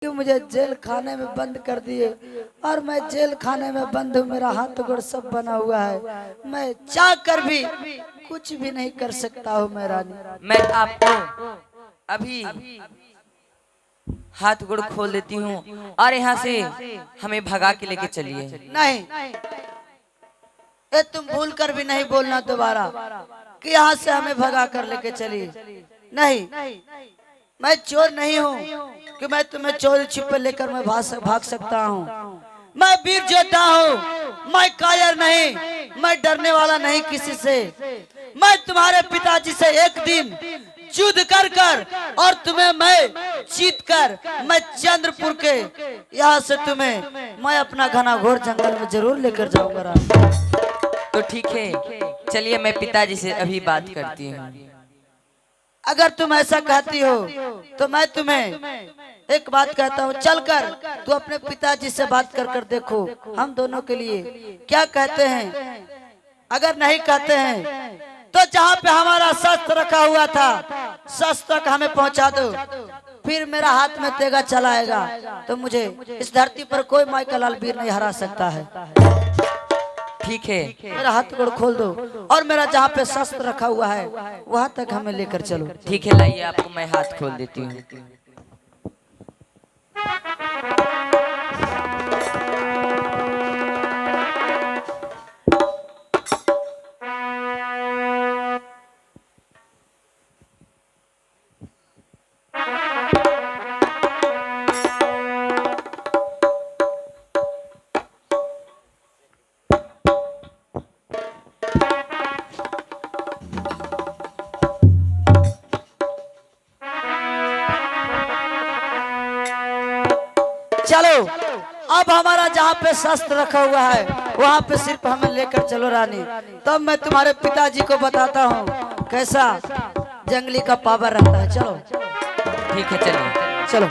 कि मुझे जेल खाने में बंद कर दिए और मैं जेल खाने में बंद हूँ। मेरा हाथ गोड़ सब बना हुआ है, मैं चाह कर भी कुछ भी नहीं कर सकता हूँ। मैं रानी, मैं आपको अभी हाथ गोड़ खोल देती हूँ और यहाँ से हमें भगा के लेके चलिए। नहीं, ये तुम भूल कर भी नहीं बोलना दोबारा कि यहाँ से हमें भगा कर लेके चलिए। नहीं, मैं चोर नहीं हूँ कि मैं तुम्हें चोरी छिपे लेकर मैं भाग सकता हूँ। मैं वीर योद्धा हूँ, मैं कायर नहीं, मैं डरने वाला नहीं किसी से। मैं तुम्हारे पिताजी से एक दिन युद्ध कर कर और तुम्हें मैं जीत कर मैं चंद्रपुर के यहाँ से तुम्हें मैं अपना घना घोर जंगल में जरूर लेकर जाऊंगा रानी। तो ठीक है, चलिए मैं पिताजी से अभी बात करती हूँ। अगर तुम ऐसा कहती हो तो मैं तुम्हें एक बात कहता हूँ, चलकर तू अपने पिताजी से बात कर कर देखो हम दोनों के लिए क्या कहते हैं। अगर नहीं कहते हैं तो जहाँ पे हमारा शस्त्र रखा हुआ था शस्त्र तक हमें पहुँचा दो, फिर मेरा हाथ में तेगा चलाएगा तो मुझे इस धरती पर कोई माइकल लाल वीर नहीं हरा सकता है। ठीक है, मेरा हाथ गोड़ खोल दो और मेरा जहाँ पे शस्त्र रखा हुआ है वहाँ तक हमें लेकर चलो। ठीक है, लाइए आपको मैं हाथ खोल देती हूँ। चलो अब हमारा जहाँ पे शस्त्र रखा हुआ है वहाँ पे सिर्फ हमें लेकर चलो रानी, तब मैं तुम्हारे पिताजी को बताता हूँ कैसा जंगली का पावर रहता है। चलो ठीक है, चलिए। चलो।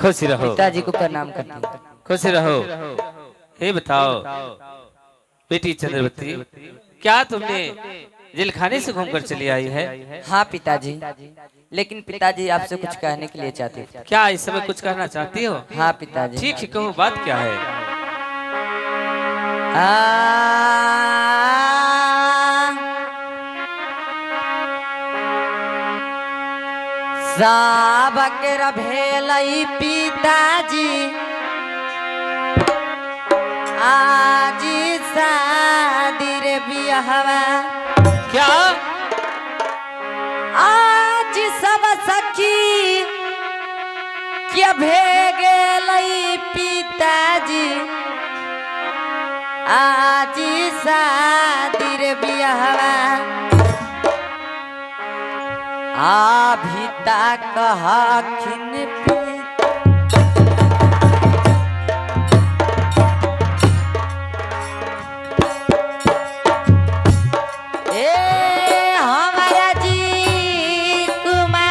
खुश रहो, पिताजी को प्रणाम करती हूँ। खुश रहो। हे बताओ बेटी चंद्रवती, क्या तुमने जेल खाने से घूमकर चली आई है? हाँ पिताजी, लेकिन पिताजी आपसे कुछ कहने के लिए चाहती थी। क्या इस समय कुछ कहना चाहती हो? हाँ पिताजी। ठीक है, कहो बात क्या है? साबक भेलई पिताजी बियाहवा क्या? आज सब सखी क्या भेगे लई पिताजी आज शादी रे बियाहवा अभी तक हखिन हमारा जी कुमार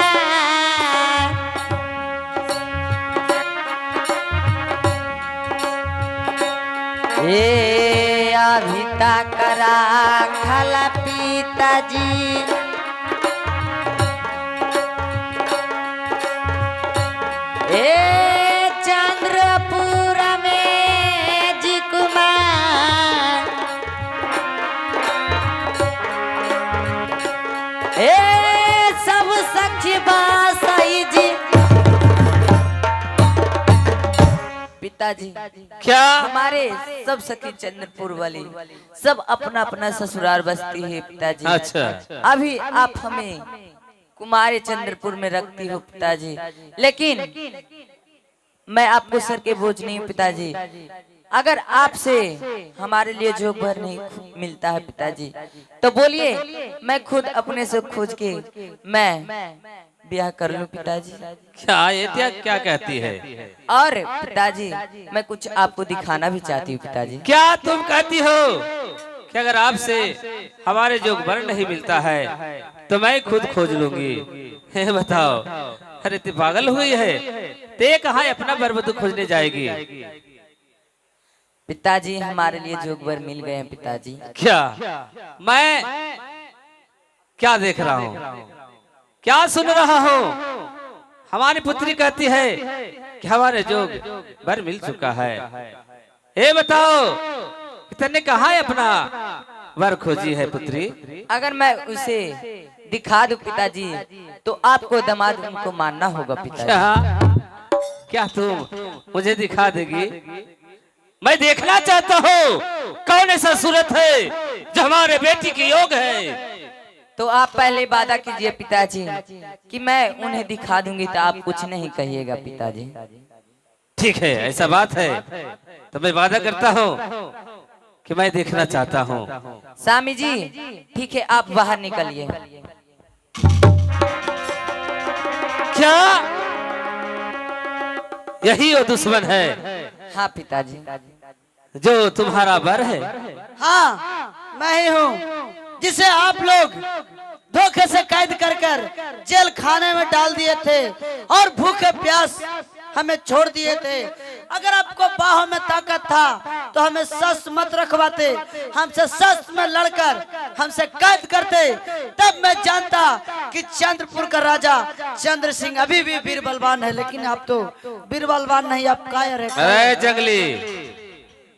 अभी तक राखल पिताजी चंद्रपुर में जी कुमार सब सखी बासाई जी पिताजी क्या? हमारे सब सखी चंद्रपुर वाली सब अपना अपना ससुराल बसती है पिताजी। अच्छा। अभी आप हमें कुमारी चंद्रपुर में रखती हो पिताजी, लेकिन मैं आपको सर के बोझ नहीं हूँ पिताजी। अगर आपसे हमारे लिए जो भर नहीं मिलता है पिताजी तो बोलिए, मैं खुद अपने से खोज के मैं ब्याह कर लूं पिताजी। क्या ये क्या कहती है? और पिताजी मैं कुछ आपको दिखाना भी चाहती हूँ पिताजी। क्या तुम कहती हो कि अगर आपसे हमारे जो वर नहीं मिलता है तो मैं खुद खोज लूंगी? हे बताओ, अरे तू पागल हुई है? ते कहाँ अपना वर खोजने जाएगी? पिताजी हमारे लिए जोगवर मिल गए हैं पिताजी। क्या? मैं क्या देख रहा हूँ, क्या सुन रहा हूँ? हमारी पुत्री कहती है कि हमारे जोग वर मिल चुका है। ये बताओ तने कहाँ अपना वर खोजी है पुत्री? अगर मैं उसे दिखा दूं पिताजी तो आपको दामाद उनको मानना होगा पिताजी। क्या तुम मुझे दिखा देगी? मैं देखना चाहता हूँ कौन ऐसा सूरत है जो हमारे बेटी की योग है। तो आप पहले वादा कीजिए पिताजी कि मैं उन्हें दिखा दूंगी तो आप कुछ नहीं कहिएगा पिताजी। ठीक है, ऐसा बात है तो मैं वादा करता हूँ कि मैं देखना चाहता हूँ। स्वामी जी ठीक है, आप बाहर निकलिए। क्या यही वो दुश्मन है? हाँ पिताजी। जो तुम्हारा वर है? हाँ मैं ही हूँ जिसे आप लोग धोखे से कैद कर कर जेल खाने में डाल दिए थे और भूखे प्यास हमें छोड़ दिए थे। अगर आपको बाहों में ताकत था तो हमें शस्त्र मत रखवाते, हमसे शस्त्र में लड़कर हमसे कैद करते, तब मैं जानता कि चंद्रपुर का राजा चंद्र सिंह अभी भी वीर बलवान है। लेकिन आप तो वीर बलवान नहीं, आप कायर है। अरे जंगली,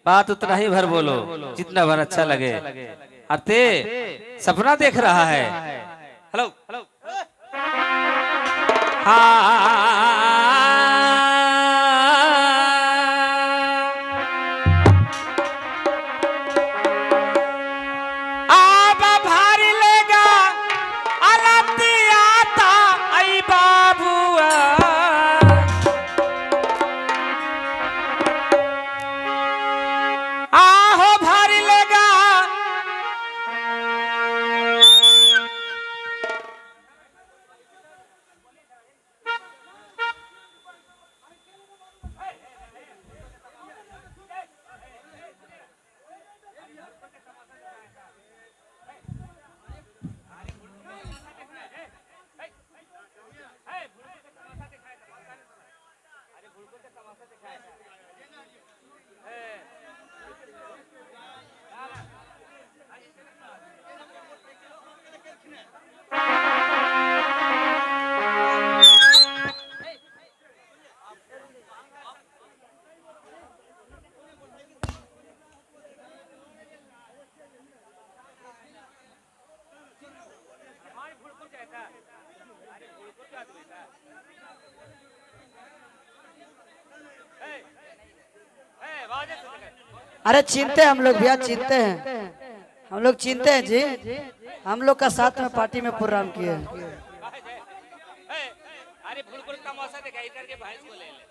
बात उतना ही भर बोलो जितना भर अच्छा लगे। अरे सपना देख रहा है? Hello hello. अरे चिंते हम लोग भैया चिंते हैं। हम लोग चिंते हैं जी, हम लोग का साथ में पार्टी में प्रोग्राम किए हैं। अरे बिल्कुल तमाशा दिखाई करके भैंस को ले ले।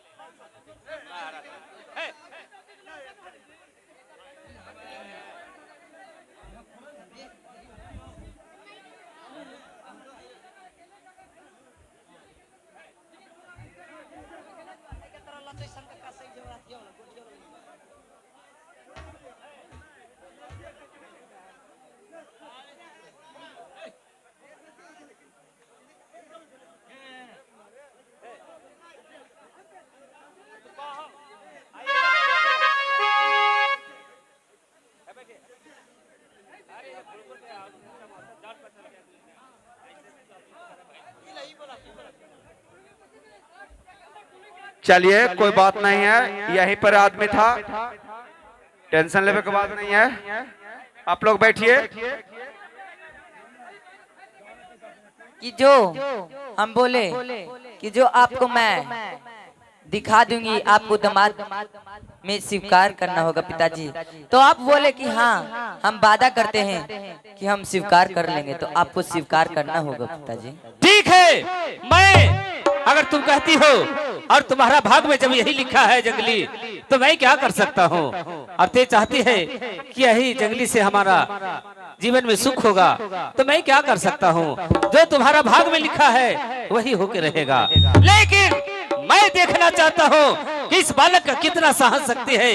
चलिए कोई बात नहीं है, यहीं पर आदमी था, टेंशन लेने की बात नहीं है। आप लोग बैठिए। कि जो हम बोले कि जो आपको मैं दिखा दूंगी, आपको दामाद में स्वीकार करना होगा पिताजी। तो आप बोले कि हाँ हम वादा करते हैं कि हम स्वीकार कर लेंगे, तो आपको स्वीकार करना होगा पिताजी। ठीक है, मैं अगर तुम कहती हो और तुम्हारा भाग में जब यही लिखा है जंगली, तो मैं क्या कर सकता हूँ। और ते चाहती है कि यही जंगली से हमारा जीवन में सुख होगा, तो मैं क्या कर सकता हूँ। जो तुम्हारा भाग में लिखा है वही होके रहेगा। लेकिन मैं देखना चाहता हूँ कि इस बालक का कितना साहस शक्ति है,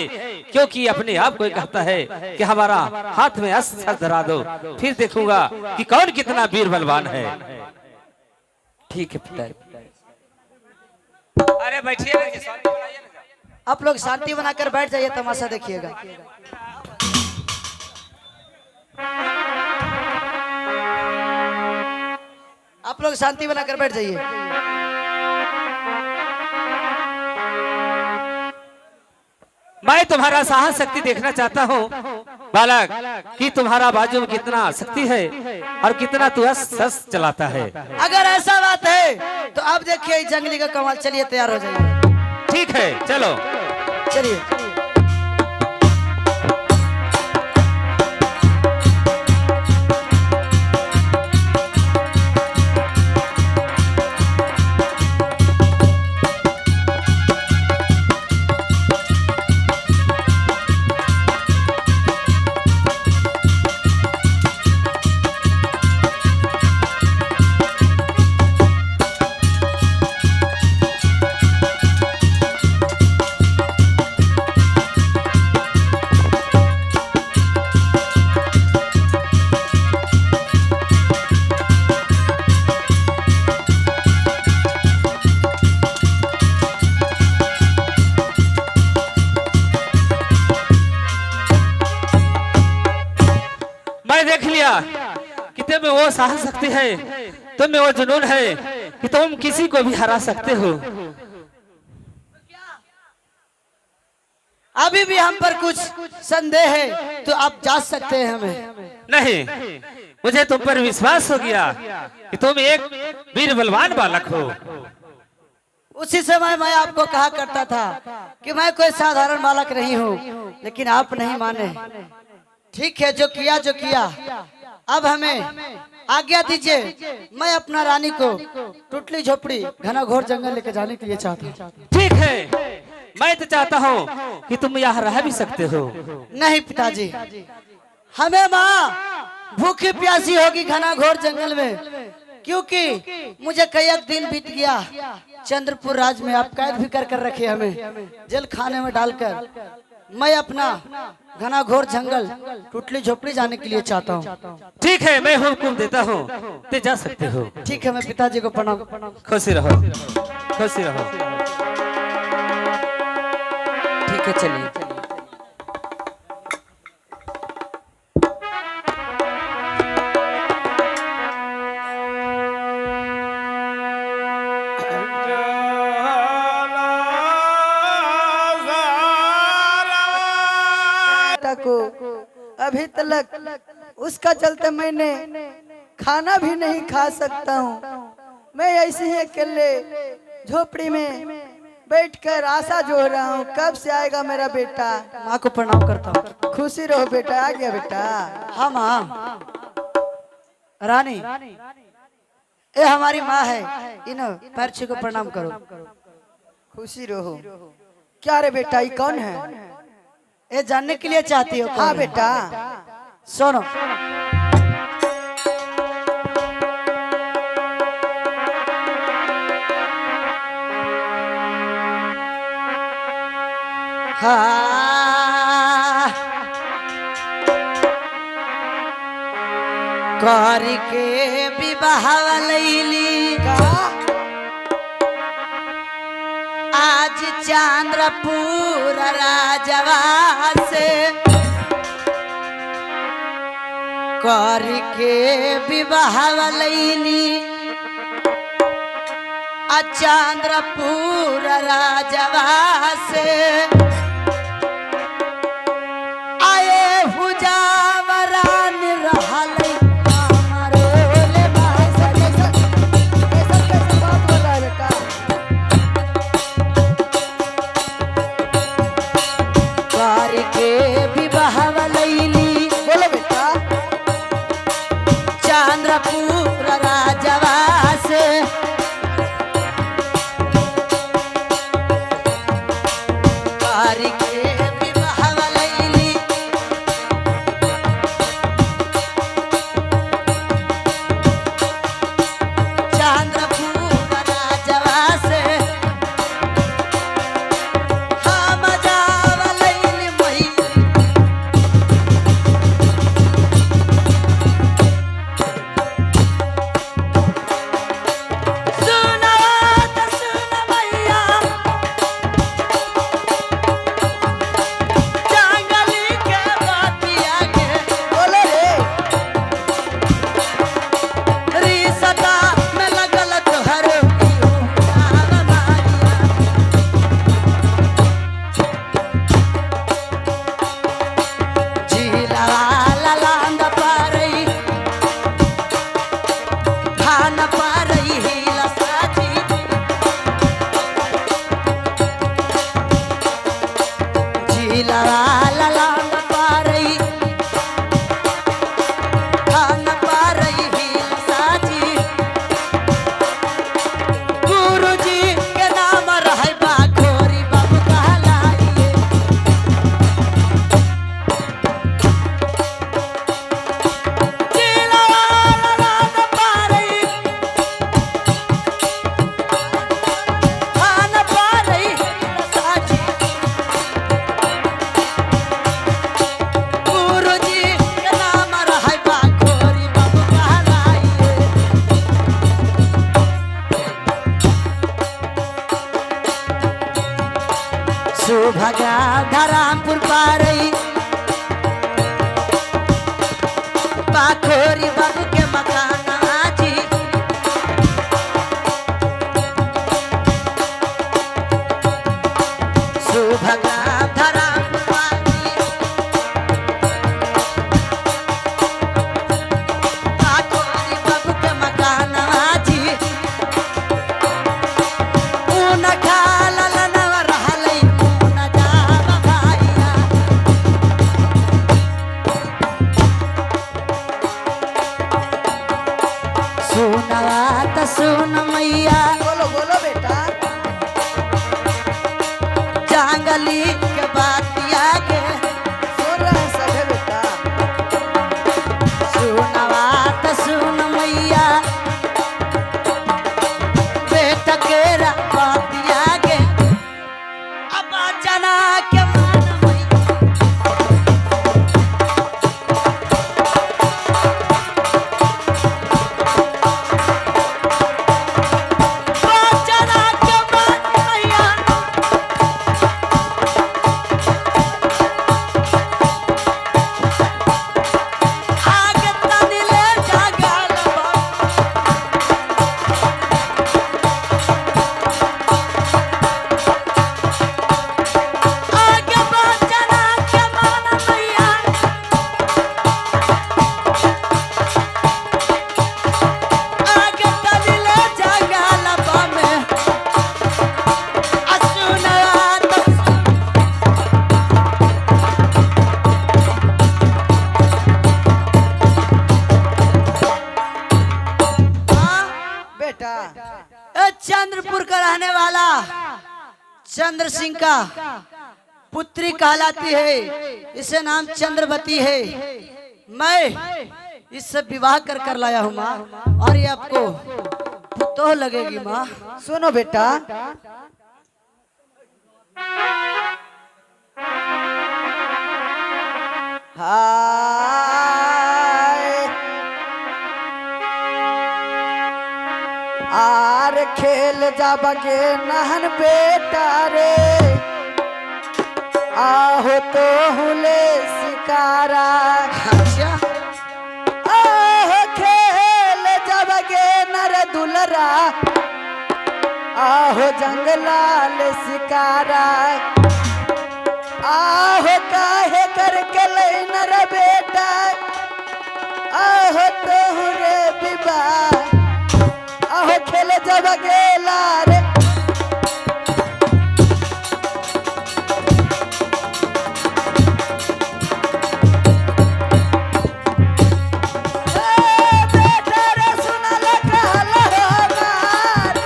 क्योंकि अपने आप को कहता है कि हमारा हाथ में अस्त्र धरा दो, फिर देखूंगा कि कौन कितना वीर बलवान है। ठीक है पिताजी। अरे बैठिए ना, शांति बनाइए ना। आप लोग शांति बनाकर बैठ जाइए, तमाशा देखिएगा। आप लोग शांति बनाकर बैठ जाइए। मैं तुम्हारा साहस शक्ति देखना चाहता हूँ बालक, कि तुम्हारा बाजू में कितना शक्ति है और कितना तू हंस चलाता है। अगर ऐसा बात है तो आप देखिए इस जंगली का कमाल। चलिए तैयार हो जाइए। ठीक है, चलो। चलिए देख लिया कि तुम में वो साहस शक्ति है, तुम में वो जुनून है कि तुम किसी को भी हरा सकते हो। अभी भी हम पर कुछ संदेह है तो आप जांच सकते हैं हमें। नहीं, मुझे तुम पर विश्वास हो गया कि तुम एक वीर बलवान बालक हो। उसी समय मैं आपको कहा करता था कि मैं कोई साधारण बालक नहीं हूँ, लेकिन आप नहीं माने। ठीक है, जो किया अब हमें आज्ञा दीजिए। मैं अपना रानी को टुटली झोपड़ी घना घोर जंगल लेके जाने के लिए चाहता हूँ। ठीक है, मैं तो चाहता हूँ कि तुम यहाँ रह भी सकते हो। नहीं पिताजी, हमें माँ भूखी प्यासी होगी घना घोर जंगल में, क्योंकि मुझे कई एक दिन बीत गया। चंद्रपुर राज में आप कैद भी कर रखे हमें, जेल खाने में डालकर। मैं अपना घना घोर जंगल टुटली झोपड़ी जाने के लिए चाहता हूँ। ठीक है, मैं हुक्म देता हूँ, ते जा सकते हो। ठीक है, मैं पिताजी को प्रणाम। खुशी रहो, खुशी रहो। ठीक है, चलिए। को अभी तक उसका चलते मैंने खाना भी नहीं खा सकता हूँ। मैं ऐसे ही अकेले झोपड़ी में बैठ कर आशा जो रहा हूँ कब से आएगा मेरा बेटा। माँ को प्रणाम करता हूँ। खुशी रहो बेटा, आ गया बेटा। हाँ माँ। रानी, ये हमारी माँ है, इन पैर छू को प्रणाम करो। खुशी रहो। क्या रे बेटा, ये कौन है? ये जानने के लिए चाहती हो? हाँ बेटा। सुनो। हाँ, कौरी के विवाह लैली आज चंद्रपुर राजवा से, कौरी के विवाह लैली आज चंद्रपुर राजवा से, सुभगा धरामपुर पारई पाखोरी बाबू के मकान आजी, सुभगा धरामपुर पारई पाखोरी बाबू के मकान आजी, ऊन खाला चंद्र सिंह का पुत्री कहलाती है, इसे नाम चंद्रवती है। मैं इससे विवाह कर लाया हूँ माँ, और ये आपको तो लगेगी माँ। सुनो बेटा, हाय आर खेल जाबगे नहन बेटा रे, आहो तो हुले शिकारा। अच्छा, आहो खेल जाबगे नर दुलरा, आहो जंगलाल शिकारा। आहो काहे करके लैन रे बेटा, आहो तोहरे विवाह, आहो खेल जब गेला रे। बेटा रे सुनल कहल हमार,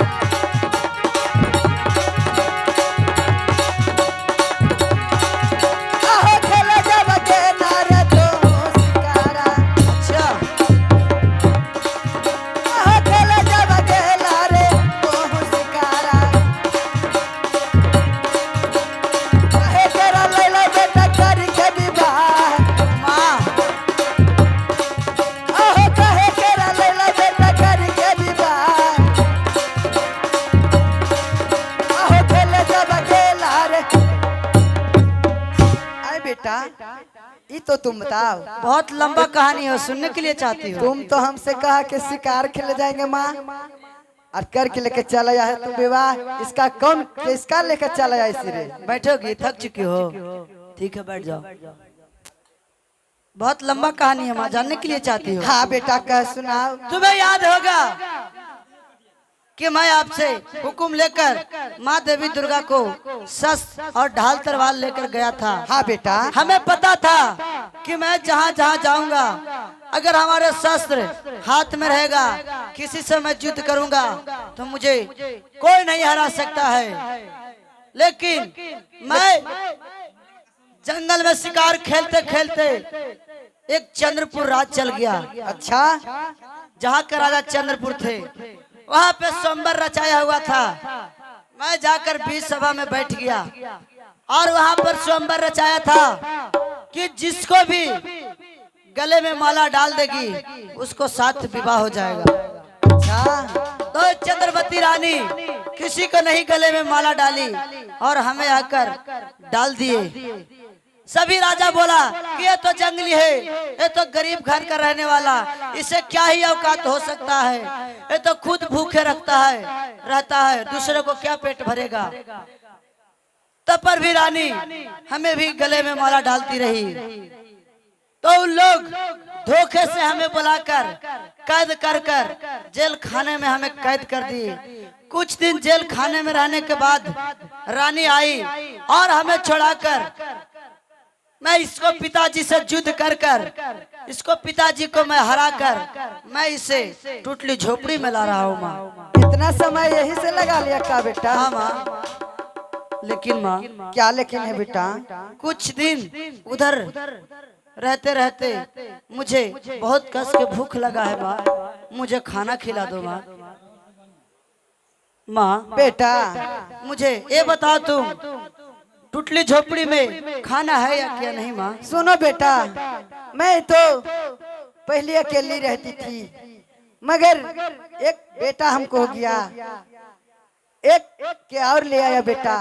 आहो खेल जब गेला रे तो शिकारा। अच्छा, आहो खेल जब गेला रे तो शिकारा। काहे करा लैला बेटा करके विवाह, माँ आहो काहे करा लैला बेटा करके विवाह। आहो खेल जब गेला रे। आए बेटा, ये तो तुम बताओ, बहुत लंबा कहानी है, सुनने के लिए चाहती हो? तुम तो हमसे कहा कि शिकार खेले जाएंगे माँ, और करके लेके चला आया है तुम विवाह। इसका कौन किसका लेकर चला आया इसी रे? बैठोगी, थक चुकी हो? ठीक है, बैठ जाओ। बहुत लंबा कहानी है माँ, जानने के लिए चाहती हो? हाँ बेटा, कह सुनाओ। तुम्हें याद होगा कि मैं आपसे हुक्म लेकर माँ देवी दुर्गा को शस्त्र और ढाल तलवार लेकर गया था। हाँ बेटा, हमें पता था कि मैं जहाँ जहाँ जाऊंगा, अगर हमारे शस्त्र हाथ में रहेगा, किसी से मैं युद्ध करूंगा तो मुझे कोई नहीं हरा सकता है। लेकिन मैं जंगल में शिकार खेलते खेलते एक चंद्रपुर राज चल गया। अच्छा, जहाँ के राजा चंद्रपुर थे, वहाँ पे स्वयंवर रचाया हुआ था। मैं जाकर बीच सभा में बैठ गया और वहाँ पर स्वयंवर रचाया था कि जिसको भी गले में माला डाल देगी उसको साथ विवाह हो जाएगा। अच्छा, तो चंद्रवती रानी किसी को नहीं गले में माला डाली और हमें आकर डाल दिए। सभी राजा बोला कि ये तो जंगली है, ये तो गरीब घर का रहने वाला, इसे क्या ही औकात हो सकता है, ये तो खुद भूखे रहता है, दूसरे को क्या पेट भरेगा। तब पर भी रानी हमें भी गले में माला डालती रही। तो उन लोग धोखे से हमें बुलाकर कैद कर जेल खाने में हमें कैद कर दिए। कुछ दिन जेल खाने में रहने के बाद रानी आई और हमें छुड़ाकर मैं इसको पिताजी से युद्ध कर इसको पिताजी को मैं हरा कर मैं इसे टुटली झोपड़ी में ला रहा हूँ माँ। इतना समय यही से लगा लिया का बेटा? हाँ माँ, लेकिन माँ क्या लेकिन है बेटा? कुछ दिन उधर रहते रहते मुझे बहुत कस के भूख लगा है माँ, मुझे खाना खिला दो माँ। माँ बेटा, मुझे ये बताओ तुम टुटली झोपड़ी में खाना है या क्या नहीं माँ? सुनो बेटा, मैं तो पहले अकेली रहती थी, मगर एक बेटा हमको हो गया, एक के और ले आया बेटा।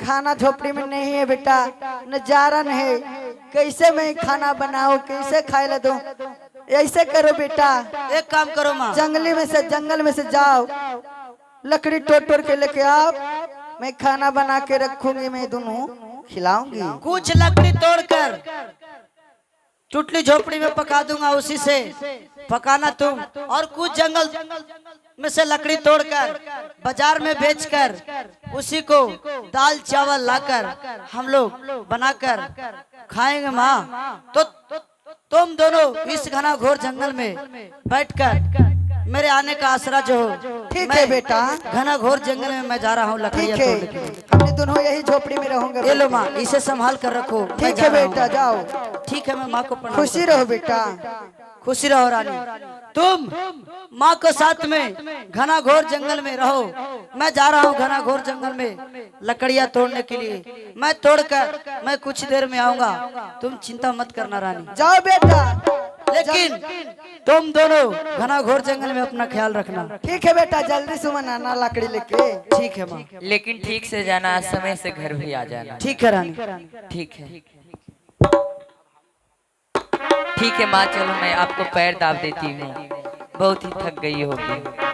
खाना झोपड़ी में नहीं है बेटा, नजारा नहीं है, कैसे मैं खाना बनाऊं, कैसे खाए ला दूं? ऐसे करो बेटा, एक काम करो माँ, जंगल में से जाओ, लकड़ी टोट के लेके आओ, मैं खाना बना के रखूंगी, मैं दोनों खिलाऊंगी। कुछ लकड़ी तोड़कर टुटली झोपड़ी में पका दूंगा, उसी से पकाना तुम, और कुछ जंगल में से लकड़ी तोड़कर बाजार में बेचकर उसी को दाल चावल लाकर हम लोग बनाकर खाएंगे माँ। तो तुम दोनों इस घना घोर जंगल में बैठकर मेरे आने का आसरा जो हो। ठीक मैं है बेटा। घना घोर जंगल में मैं जा रहा हूँ ठीक लकड़ियाँ है, तोड़ने के लिए। हमने दोनों यही झोपड़ी में रहोगे। ये लो माँ, इसे संभाल कर रखो। मैं ठीक जा है रहा हूँ। बेटा, जाओ। ठीक है, मैं माँ को प्रणाम खुशी करता रहो हूँ। बेटा। खुशी रहो रानी। तुम माँ को साथ में घना घोर जंगल में रहो। मैं जा रहा हूँ घना घोर जंगल में लकड़ियाँ तोड़ने के लिए। मैं तोड़कर मैं कुछ देर में आऊंगा। तुम चिंता मत करना रानी। जाओ बेटा। लेकिन तुम दोनों घना घोर जंगल में अपना ख्याल रखना। ठीक है बेटा, जल्दी सुमन आना लकड़ी लेके। ठीक है माँ। लेकिन ठीक से जाना, समय से घर भी आ जाना। ठीक है रानी। ठीक है। ठीक है माँ, चलो मैं आपको पैर दाब देती हूँ, बहुत ही थक गई होगी।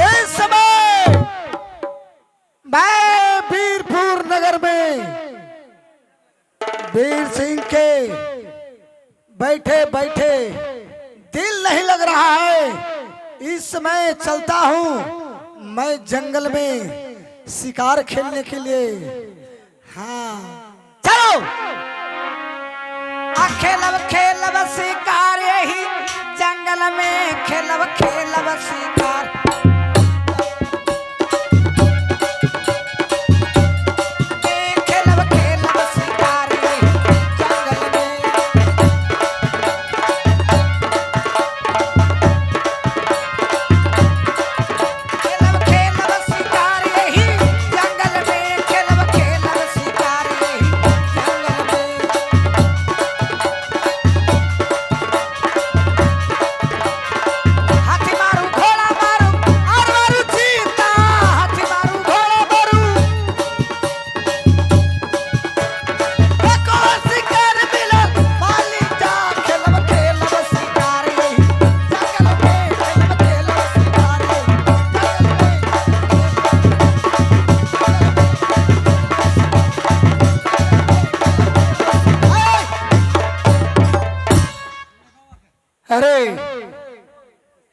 इस समय मैं वीरपुर नगर में वीर सिंह के बैठे बैठे दिल नहीं लग रहा है। इस समय चलता हूँ मैं जंगल में शिकार खेलने के लिए। हाँ चलो। खेलब खेलब शिकार यही जंगल में, खेलब खेलब शिकार। खेलब खेलब शिकार यही जंगल में। खेलब खेलब शिकार यही जंगल में, खेलब खेलब शिकार यही जंगल में। हाथी मारू घोड़ा मारू और मारू चीता, हाथी मारू घोड़ा मारू। एको शिकार मिलल माली जा, खेलब खेलब शिकार यही जंगल में, खेलब खेलब शिकार यही अरे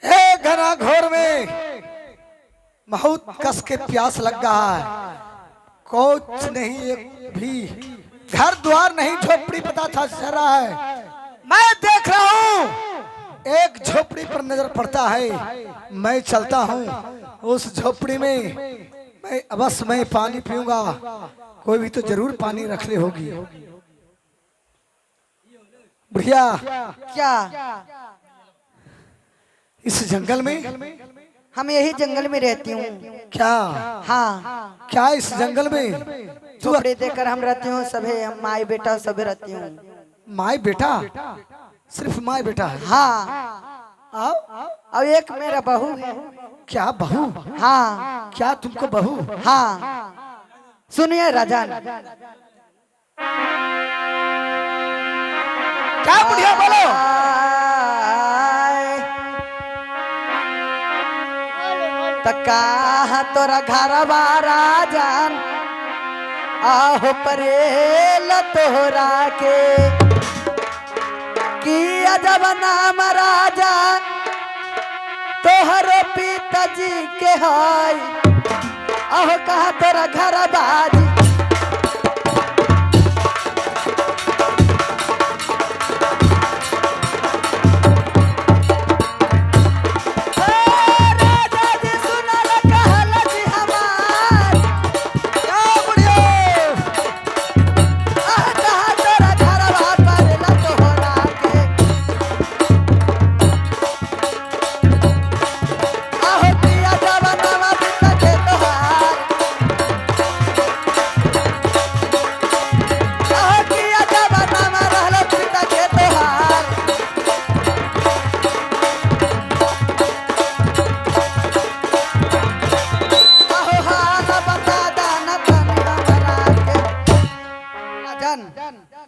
ए घना घोर में बहुत कस के प्यास लग रहा है। कुछ नहीं, एक भी घर द्वार नहीं, झोपड़ी पता था चल रहा है। मैं देख रहा हूँ एक झोपड़ी पर नजर पड़ता है। मैं चलता हूँ उस झोपड़ी में। मैं अवश्य मैं पानी पीऊंगा। कोई भी तो जरूर पानी रख ले होगी। बुढ़िया, क्या? इस जंगल में हम यही जंगल में रहती हूँ। क्या? हाँ, क्या इस जंगल में तू झोपड़ी देकर हम रहती हूँ। सभी हम माई बेटा सभी रहती हूँ। माई बेटा? सिर्फ माई बेटा है? हाँ, आओ। और एक मेरा बहू है। क्या बहू? हाँ क्या तुमको बहू? हाँ, सुनिए राजन। क्या बुढ़िया बोलो? तका तोरा घरवा राजन, आहो परेल तोहरा के किया जब नाम राजा तोहरो पिताजी के हाय। आहो कहा तोरा घर बाजी।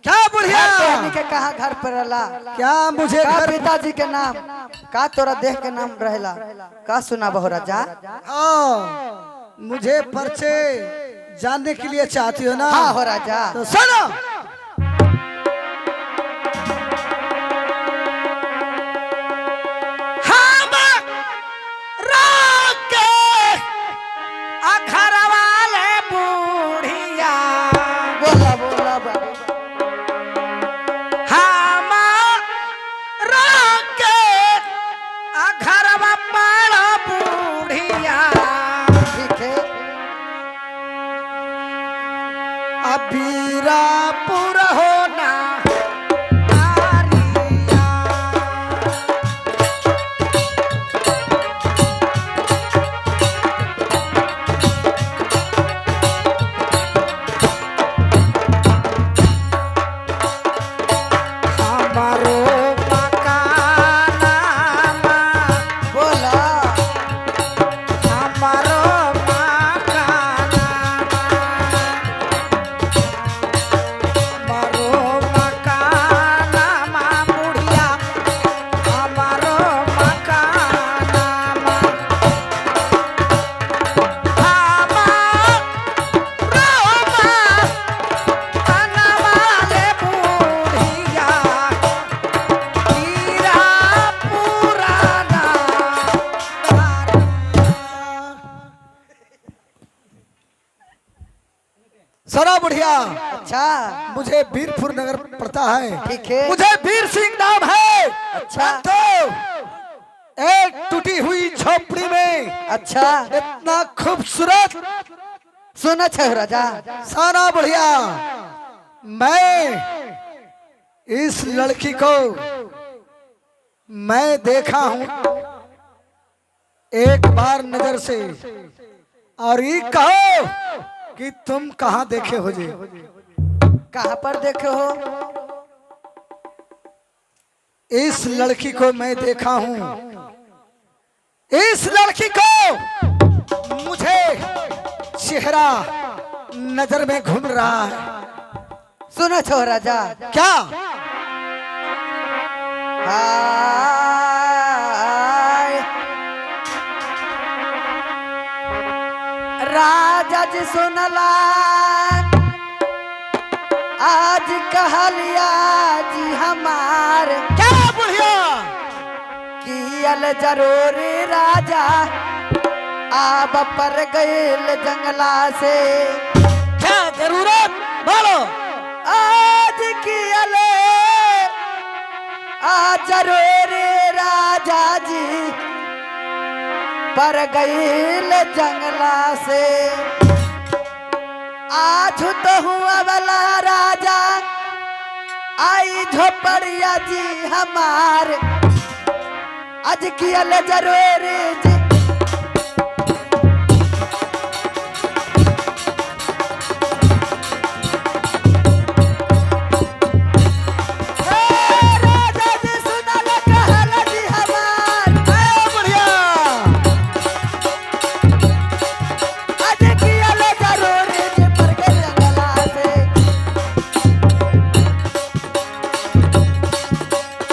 क्या बुढ़िया? के कहा घर पर अला क्या मुझे का घर पिताजी के नाम? का तोरा देख के नाम रहेला का सुना बहु राजा? हाँ, मुझे परिचय जानने के लिए चाहती हो ना? हाँ हो राजा। तो सुनो। बोला बोला बाबू। ठीक है। अबीरा पूरा होना बोला सरा बढ़िया। अच्छा मुझे वीरपुर नगर पड़ता है। ठीक है। मुझे वीर सिंह नाम है। अच्छा। तो एक टूटी हुई झोपड़ी में अच्छा इतना खूबसूरत सुना छे राजा। सारा बढ़िया। मैं इस लड़की को मैं देखा हूं एक बार नजर से, और ये कहो कि तुम कहाँ देखे हो जी? कहाँ पर देखे हो? इस लड़की को मैं देखा हूं। इस लड़की को मुझे चेहरा नजर में घूम रहा है। सुना छो राजा। क्या? हाय राजा जी सुनला आज कहलिया जी हमार क्या बुढ़िया? कियल जरूर राजा आब पर गईल जंगला से। क्या जरूरत? बोलो। आज कियल आ जरूर राजा जी पर गईल जंगला से। आज तो हुआ वाला राजा आई झोपड़िया जी हमार आज कियल जरूर जी। राजा जी सुनल कहल जी हमार बढ़िया। आज कियल जरूर जी पर गईल जंगला से।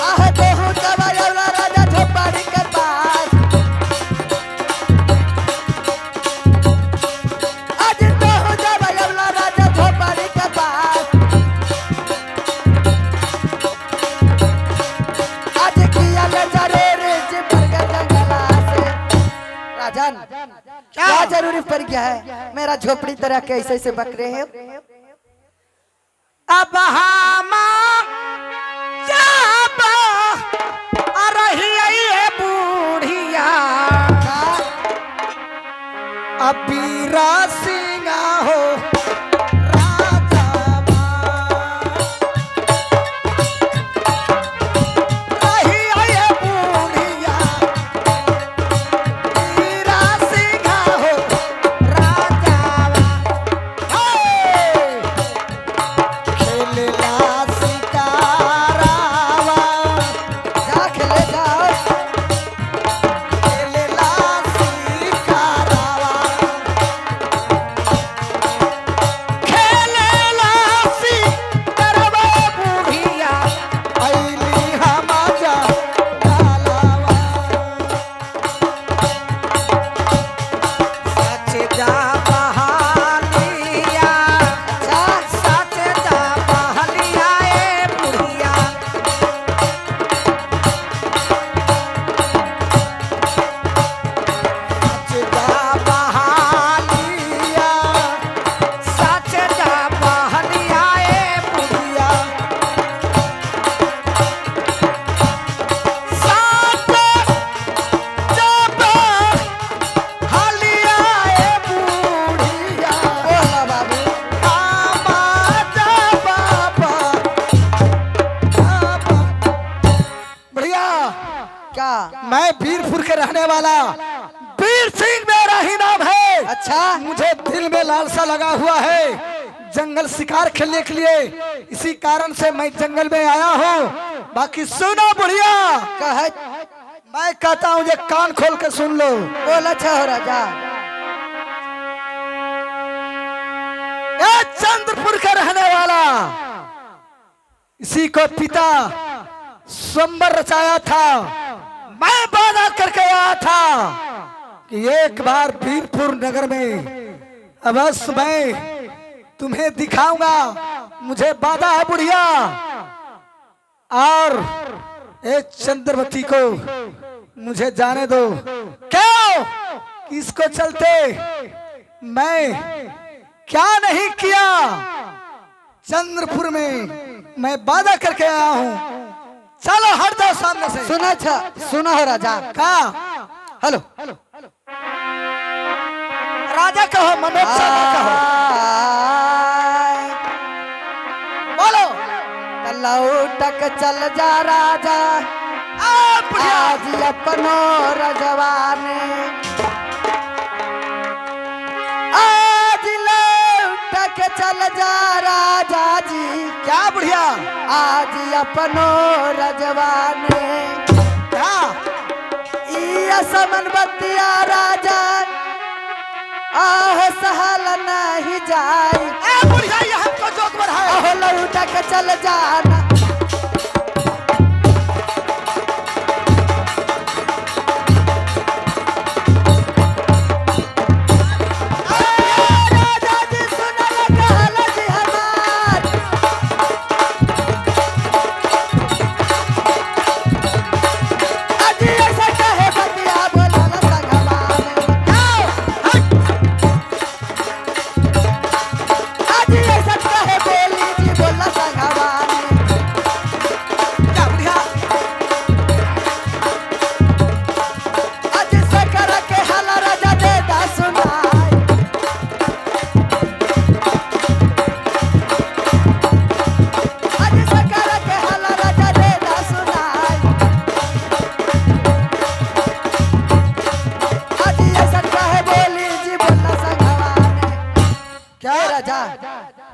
आह तो हूँ दवायला राजा झोपड़ी के पास। आज तो हूँ दवायला राजा झोपड़ी के पास। आज कियल जरूर जी पर गईल जंगला से। राजन क्या जरूरी पड़ गया है? मेरा झोपड़ी तरह के ऐसे ऐसे बकरे हैं। अब हम जब आ रही है बूढ़िया अबीरा सिंह हो राजा रही है बूढ़िया अबीरा सिंह हो राजा। मैं वीरपुर के रहने वाला वीर सिंह मेरा ही नाम है। अच्छा। मुझे दिल में लालसा लगा हुआ है जंगल शिकार खेलने के लिए, इसी कारण से मैं जंगल में आया हूँ। बाकी सुनो बुढ़िया, कह मैं कहता हूँ ये कान खोल के सुन लो। बोल। अच्छा हो राजा। ए चंद्रपुर का रहने वाला, इसी को पिता स्वयंवर रचाया था। मैं वादा करके आया था कि एक बार वीरपुर नगर में अवश्य मैं तुम्हें दिखाऊंगा। मुझे वादा है बुढ़िया। और एक चंद्रवती को मुझे जाने दो। क्यों? इसको चलते मैं क्या नहीं किया। चंद्रपुर में मैं वादा करके आया हूँ। चलो हट जाओ सामने से। सुना अच्छा, सुना हो राजा। का हेलो। राजा कहो, मनोज शर्मा कहो, बोलो। लौटक चल जा राजा, आज अपनो रजवाने। आज लौटक चल जा राजा जी, क्या बुढ़िया? आज अपनो रजवाने। क्या? ई समन बतिया राजा, आह सहल नहीं जाई। ए बुढ़िया, ये हमको जोक बढ़ाए। आह लौटक चल जाना।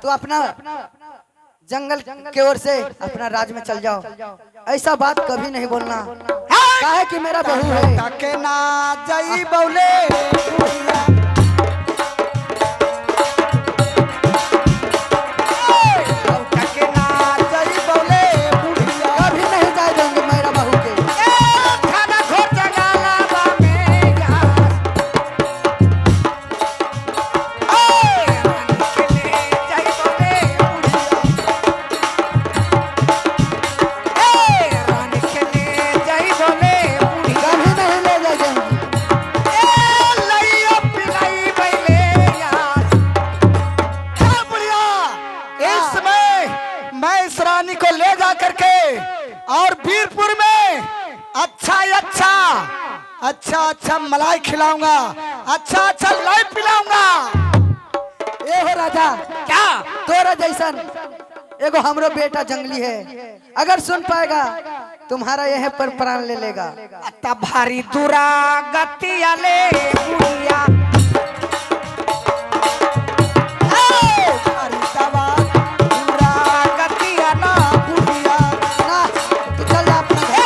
तो अपना जंगल के ओर से अपना राज में चल जाओ। ऐसा बात कभी नहीं बोलना, काहे कि मेरा बहू है। ताके ना जाई बौले बुढ़िया। ताके ना जाई बौले बुढ़िया। कभी नहीं जाए देंगे मेरा बहू के। खाना खोर जगाला बामे यार। जाई बौले बुढ़िया। रानी खेले जाई बौले बुढ़िया। कभी नहीं ले जाए देंगे। लइया पिलाई बैले यार। क्या बुढ़िया? इस समय मैं इस रानी को ले जा करके और वीरपुर में अच्छा मलाई खिलाऊंगा, अच्छा लाई पिलाऊंगा। ए हो राजा, क्या? तोरा जैसन एगो हमरो बेटा जंगली है, अगर सुन पाएगा तुम्हारा यह पर प्राण ले लेगा। तब भारी दूरा गतिया ले बुढ़िया। भारी दवा दूरा गतिया ना बुढ़िया। ना तू चल जा अपना घर।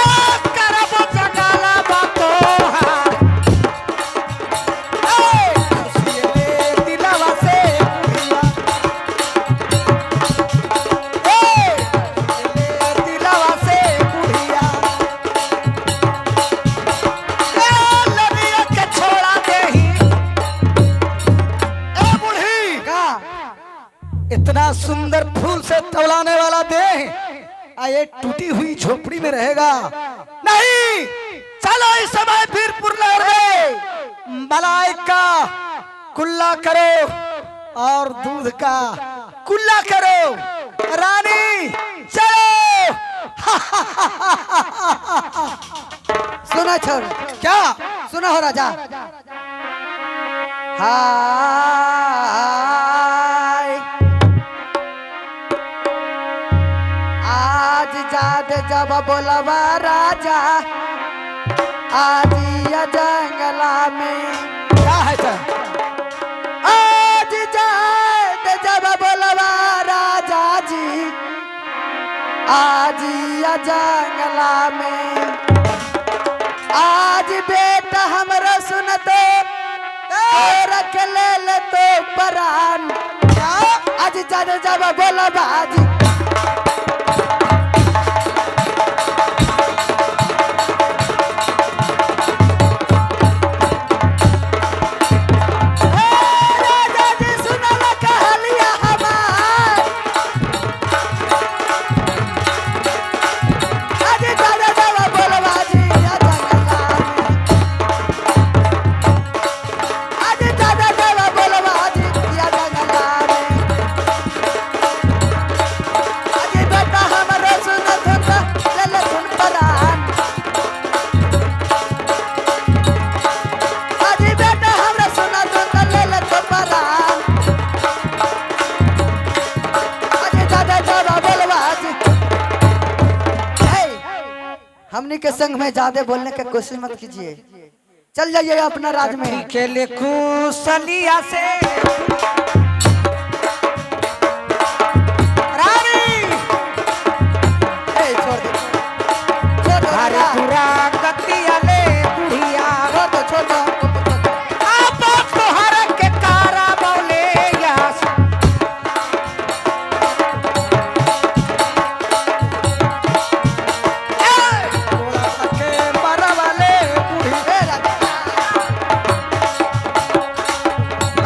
करबो जगाला बातो हार। खुशिये दिलवा से बुढ़िया। दिलवा से बुढ़िया। लड़िया के छोड़ा देही। ए बुढ़ी, का इतना सुंदर फूल से तौलाने वाला देह ये टूटी हुई झोपड़ी में रहेगा? नहीं, चलो इस समय वीरपुर नगर में मलाई का कुल्ला करो और दूध का कुल्ला करो। रानी चलो। सुना छोड़। क्या? सुना हो राजा। हाय आज जाद जब बोलवा राजा, आज या जंगला में क्या है सर? आज जाए जब बोलवा राजा जी आज या जंगला में आज बेटा हमरा सुनते रख ले तो परान आज जाने जब बोलवा जी हमनी के संग में ज्यादा बोलने की कोशिश मत कीजिए चल जाइए अपना राज में के लिखू सलिया से रानी छोड़ दो हरे पूरा गतिया ले बुढ़िया छोड़ दो आप तोहर के कारा बोले यस के मरवाले बुढ़ी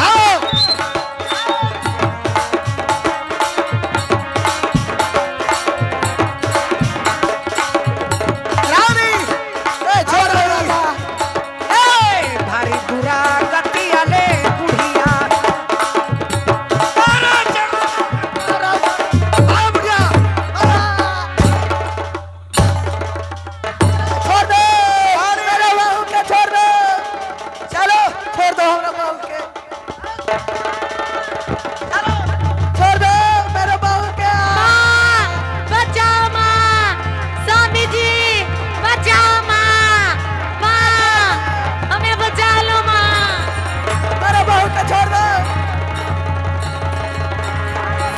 आओ रानी छोड़ दो राजा भारी बुरा गतिया ले बुढ़िया छोड़ दो मेरे बहू के छोड़ दो चलो छोड़ दो हमरा बहू के चलो छोड़ दो मेरे बहू के बचाओ माँ स्वामी जी बचाओ माँ माँ हमें बचा लो माँ मेरे बहू के छोड़ दो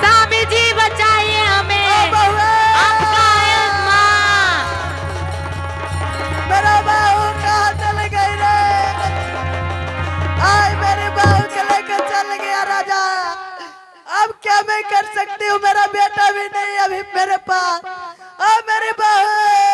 स्वामी जी बचाइए हमें बहू आपका है माँ मेरा बहू कहाँ चल गई रे आज मेरी बहू के लेकर चल गया राजा अब क्या मैं कर सकती हूँ मेरा बेटा भी नहीं अभी मेरे पास अब मेरी बहू